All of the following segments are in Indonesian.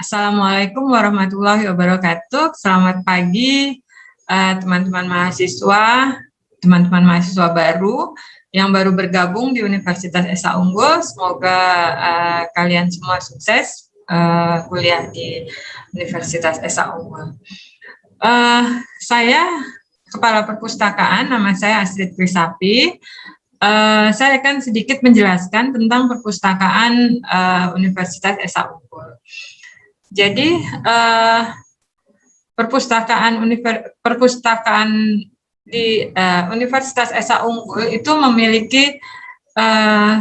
Assalamualaikum warahmatullahi wabarakatuh. Selamat pagi teman-teman mahasiswa, teman-teman mahasiswa baru yang baru bergabung di Universitas Esa Unggul. Semoga kalian semua sukses kuliah di Universitas Esa Unggul. Saya Kepala Perpustakaan, nama saya Astrid Trisapi. Saya akan sedikit menjelaskan tentang perpustakaan Universitas Esa Unggul. Jadi perpustakaan di Universitas Esa Unggul itu memiliki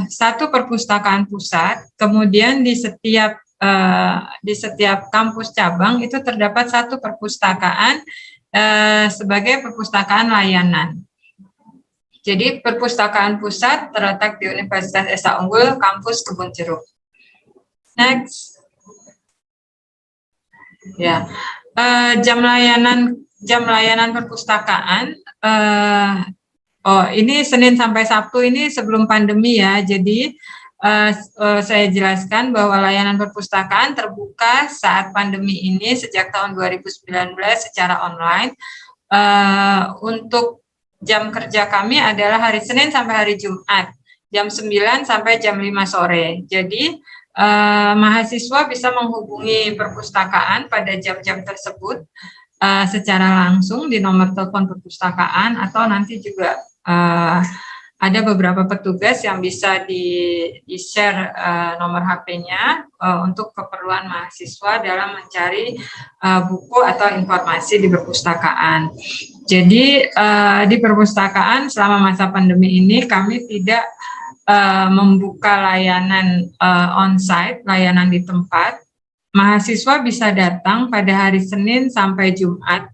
satu perpustakaan pusat, kemudian di setiap kampus cabang itu terdapat satu perpustakaan sebagai perpustakaan layanan. Jadi perpustakaan pusat terletak di Universitas Esa Unggul, kampus Kebun Jeruk. Next. Ya, jam layanan perpustakaan. Ini Senin sampai Sabtu ini sebelum pandemi ya. Jadi saya jelaskan bahwa layanan perpustakaan terbuka saat pandemi ini sejak tahun 2019 secara online. Untuk jam kerja kami adalah hari Senin sampai hari Jumat, jam 9 sampai jam 5 sore. Jadi mahasiswa bisa menghubungi perpustakaan pada jam-jam tersebut secara langsung di nomor telepon perpustakaan, atau nanti juga ada beberapa petugas yang bisa di-share nomor HP-nya untuk keperluan mahasiswa dalam mencari buku atau informasi di perpustakaan. Jadi di perpustakaan selama masa pandemi ini kami tidak membuka layanan on-site, layanan di tempat. Mahasiswa bisa datang pada hari Senin sampai Jumat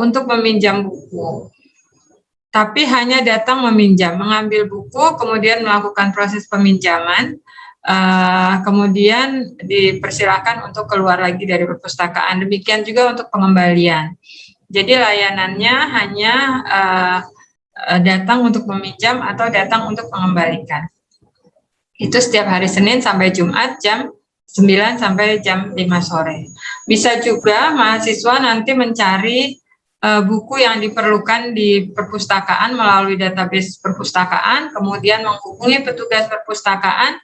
untuk meminjam buku. Tapi hanya datang meminjam, mengambil buku, kemudian melakukan proses peminjaman, kemudian dipersilakan untuk keluar lagi dari perpustakaan. Demikian juga untuk pengembalian. Jadi layanannya hanya datang untuk meminjam atau datang untuk mengembalikan. Itu setiap hari Senin sampai Jumat jam 9 sampai jam 5 sore. Bisa juga mahasiswa nanti mencari buku yang diperlukan di perpustakaan melalui database perpustakaan, kemudian menghubungi petugas perpustakaan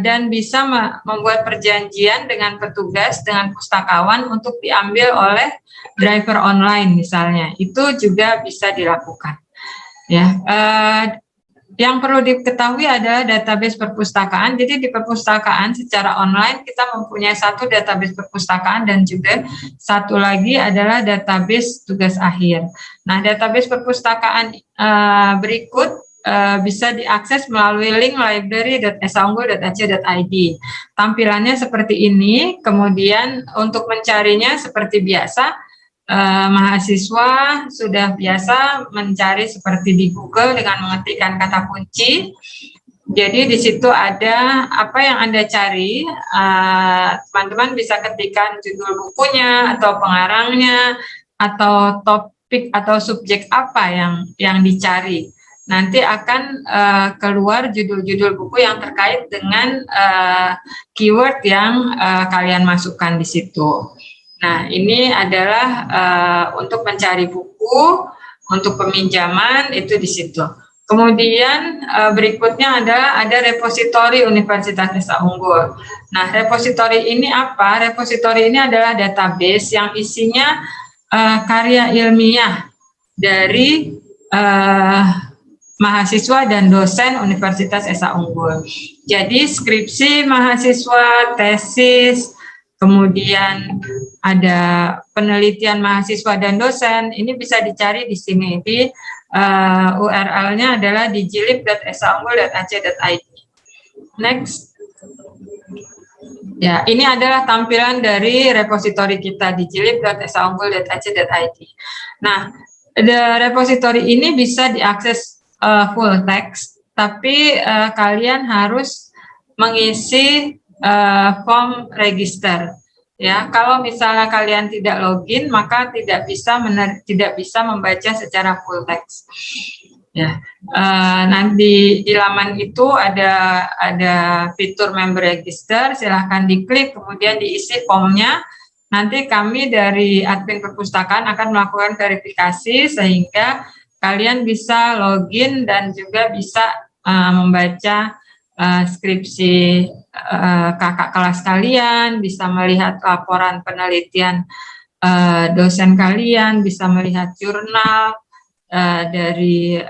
dan bisa membuat perjanjian dengan petugas, dengan pustakawan untuk diambil oleh driver online misalnya. Itu juga bisa dilakukan. Ya, yang perlu diketahui adalah database perpustakaan. Jadi di perpustakaan secara online kita mempunyai satu database perpustakaan dan juga satu lagi adalah database tugas akhir. Nah, database perpustakaan berikut bisa diakses melalui link library.esaunggul.ac.id. Tampilannya seperti ini, kemudian untuk mencarinya seperti biasa, mahasiswa sudah biasa mencari seperti di Google dengan mengetikkan kata kunci. Jadi di situ ada apa yang Anda cari, teman-teman bisa ketikkan judul bukunya atau pengarangnya atau topik atau subjek apa yang dicari. Nanti akan keluar judul-judul buku yang terkait dengan keyword yang kalian masukkan di situ. Nah, ini adalah untuk mencari buku, untuk peminjaman itu di situ. Kemudian berikutnya ada repositori Universitas Esa Unggul. Nah, repositori ini apa? Repositori ini adalah database yang isinya karya ilmiah dari mahasiswa dan dosen Universitas Esa Unggul. Jadi skripsi mahasiswa, tesis, kemudian ada penelitian mahasiswa dan dosen, ini bisa dicari di sini. Di URL-nya adalah di jilib.esaunggul.ac.id. Next. Ya, ini adalah tampilan dari repositori kita di jilib.esaunggul.ac.id. Nah, repositori ini bisa diakses full text, tapi kalian harus mengisi form register. Ya, kalau misalnya kalian tidak login, maka tidak bisa membaca secara full text. Ya, nanti di laman itu ada fitur member register, silahkan diklik, kemudian diisi formnya. Nanti kami dari admin perpustakaan akan melakukan verifikasi sehingga kalian bisa login dan juga bisa membaca skripsi kakak kelas kalian, bisa melihat laporan penelitian dosen kalian, bisa melihat jurnal dari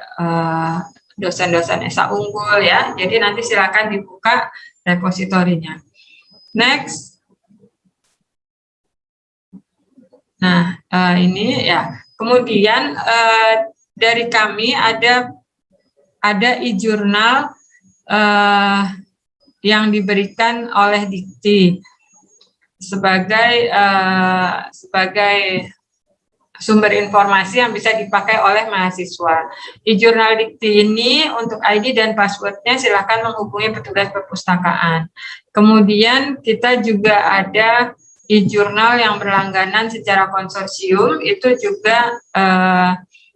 dosen-dosen ESA unggul ya. Jadi nanti silakan dibuka repositorinya. Next. Nah, ini ya. Kemudian dari kami ada e-jurnal yang diberikan oleh Dikti sebagai sumber informasi yang bisa dipakai oleh mahasiswa. E-jurnal Dikti ini untuk ID dan passwordnya silakan menghubungi petugas perpustakaan. Kemudian kita juga ada e-jurnal yang berlangganan secara konsorsium, itu juga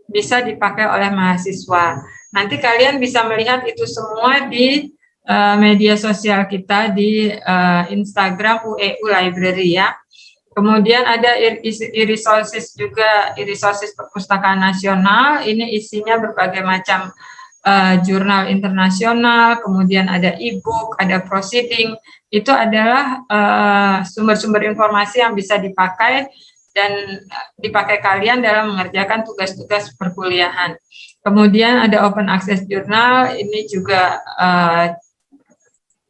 bisa dipakai oleh mahasiswa. Nanti kalian bisa melihat itu semua di media sosial kita di Instagram UEU Library ya. Kemudian ada e-resources juga, e-resources Perpustakaan Nasional. Ini isinya berbagai macam jurnal internasional, kemudian ada e-book, ada proceeding. Itu adalah sumber-sumber informasi yang bisa dipakai dan dipakai kalian dalam mengerjakan tugas-tugas perkuliahan. Kemudian ada open access jurnal, ini juga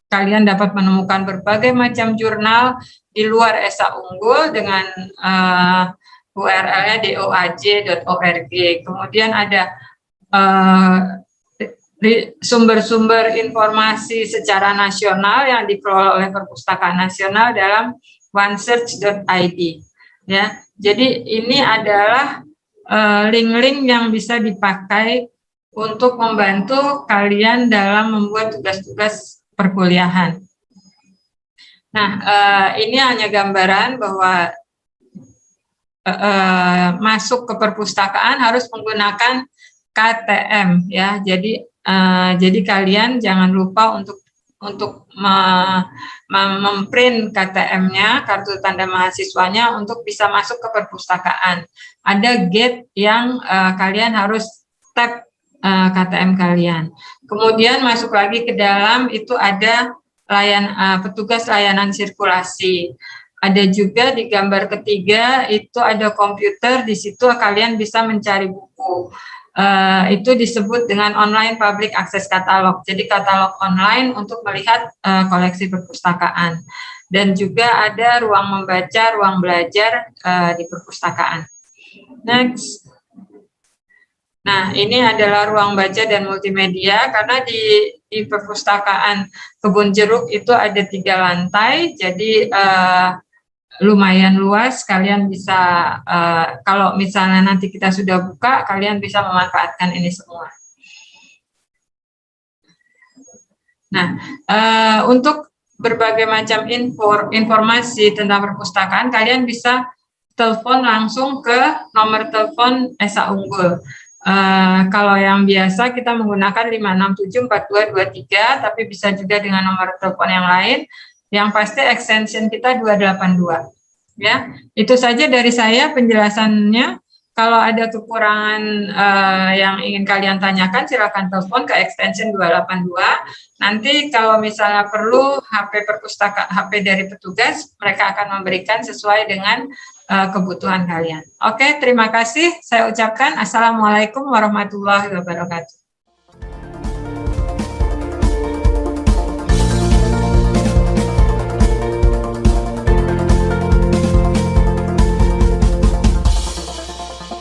kalian dapat menemukan berbagai macam jurnal di luar ESA unggul dengan URL-nya doaj.org. Kemudian ada sumber-sumber informasi secara nasional yang dikelola oleh Perpustakaan Nasional dalam onesearch.id. Ya, jadi ini adalah link-link yang bisa dipakai untuk membantu kalian dalam membuat tugas-tugas perkuliahan. Nah, ini hanya gambaran bahwa masuk ke perpustakaan harus menggunakan KTM ya. Jadi kalian jangan lupa untuk memprint KTM-nya, kartu tanda mahasiswanya, untuk bisa masuk ke perpustakaan. Ada gate yang kalian harus tap KTM kalian. Kemudian masuk lagi ke dalam, itu ada petugas layanan sirkulasi. Ada juga di gambar ketiga itu ada komputer, di situ kalian bisa mencari buku. Itu disebut dengan online public access catalog. Jadi katalog online untuk melihat koleksi perpustakaan. Dan juga ada ruang membaca, ruang belajar di perpustakaan. Next. Nah, ini adalah ruang baca dan multimedia, karena di perpustakaan Kebun Jeruk itu ada 3 lantai, jadi lumayan luas. Kalian bisa, kalau misalnya nanti kita sudah buka, kalian bisa memanfaatkan ini semua. Nah, untuk berbagai macam informasi tentang perpustakaan, kalian bisa telepon langsung ke nomor telepon ESA Unggul. Kalau yang biasa kita menggunakan 5674223, tapi bisa juga dengan nomor telepon yang lain. Yang pasti extension kita 282. Ya, itu saja dari saya penjelasannya. Kalau ada kekurangan yang ingin kalian tanyakan, silakan telepon ke extension 282. Nanti kalau misalnya perlu HP perpustakaan, HP dari petugas, mereka akan memberikan sesuai dengan kebutuhan kalian. Oke, terima kasih. Saya ucapkan Assalamualaikum warahmatullahi wabarakatuh.